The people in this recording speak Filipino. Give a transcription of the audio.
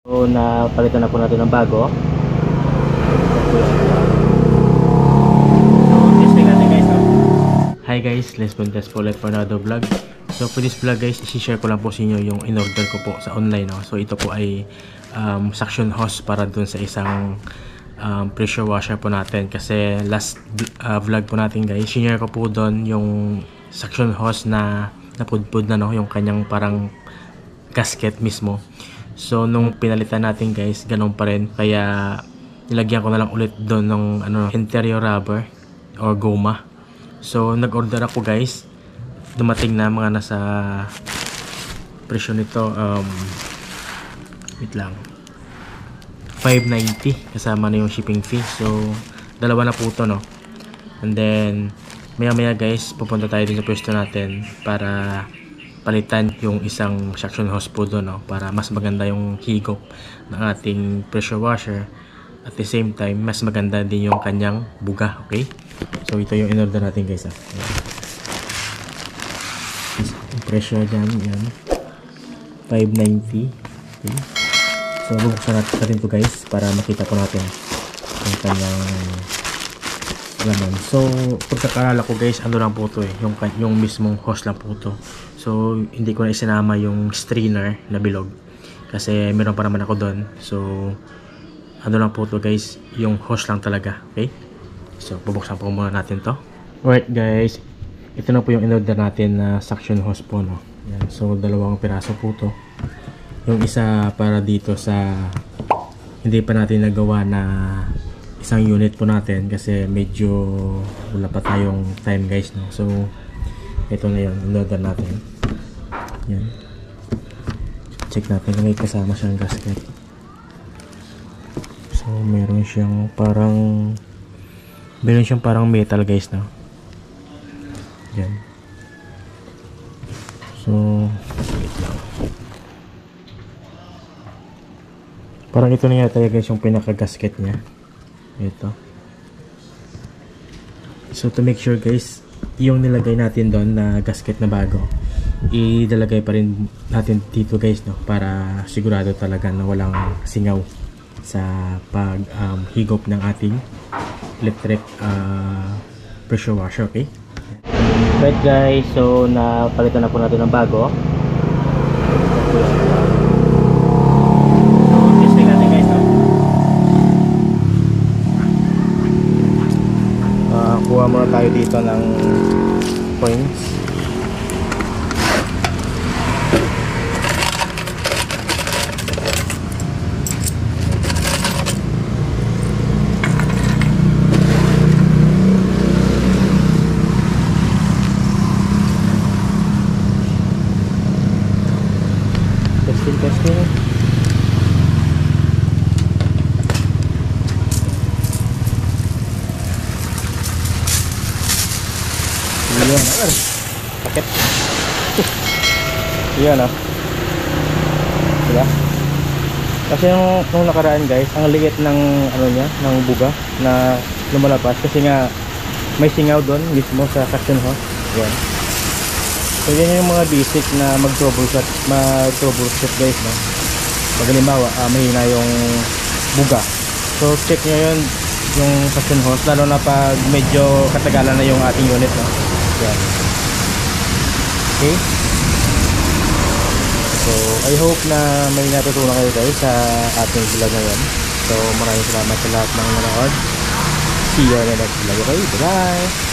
So, napalitan na po natin ng bago. Testing natin guys. Hi guys, let's go test po ulit for another vlog. So for this vlog guys, i-share ko lang po sa inyo yung in-order ko po sa online. So ito po ay suction hose para dun sa isang pressure washer po natin. Kasi last vlog po natin guys, share ko po dun yung suction hose na napudpud na, no, yung kanyang parang gasket mismo. So nung pinalitan natin guys, ganun pa rin, kaya nilagyan ko na lang ulit doon ng interior rubber or goma. So nag-order ako guys, dumating na mga nasa presyo nito wait lang, 590 kasama na yung shipping fee. So dalawa na po to, no. And then maya maya guys, pupunta tayo din sa pwesto natin para palitan yung isang suction hose po doon, no, para mas maganda yung higop ng ating pressure washer. At the same time, mas maganda din yung kanyang buga. Okay, so ito yung in-order natin guys. Yung pressure dyan, yan 590. Okay, so bubuksan natin ito guys para makita po natin yung kanyang laman. So pagkakalala ko guys, ano lang po to yung mismong hose lang po to. So hindi ko na isinama yung strainer na bilog kasi meron pa naman ako doon. So ano lang po to guys, yung hose lang talaga. Okay, so bubuksan po muna natin to. Alright guys, ito na po yung in-order natin na suction hose po, no. Yan. So dalawang piraso po to. Yung isa para dito sa hindi pa natin nagawa na isang unit po natin kasi medyo wala pa tayong time guys, no. So ito na yun, in-order natin. Yan, check natin kung may kasama siyang gasket. So meron siyang parang metal guys, no. Yan. So wait lang, parang ito na yata guys yung pinaka gasket niya, ito. So to make sure guys, yung nilagay natin doon na gasket na bago, ilalagay pa rin natin dito guys, no, para sigurado talaga na walang singaw sa pag higop ng ating electric pressure washer. Okay, right guys, so napalitan na po natin ng bago. Testing natin guys, no? Kuha muna tayo dito ng points. Testing. Yan, sakit. Yan, diba? Kasi nung nakaraan guys, ang liit ng niya, ng buga na lumalabas kasi nga may singaw doon mismo sa suction hose. Yan. So yan yung mga basic na mag-troubleshoot guys, no. Pag halimbawa mahina yung buga, so check nyo yun yung suction hose, lalo na pag medyo katagalan na yung ating unit, no. Yan. Okay, so I hope na may natutunan kayo guys sa ating vlog ngayon. So maraming salamat sa lahat ng nanonood. See you on the next vlog. Okay, bye bye.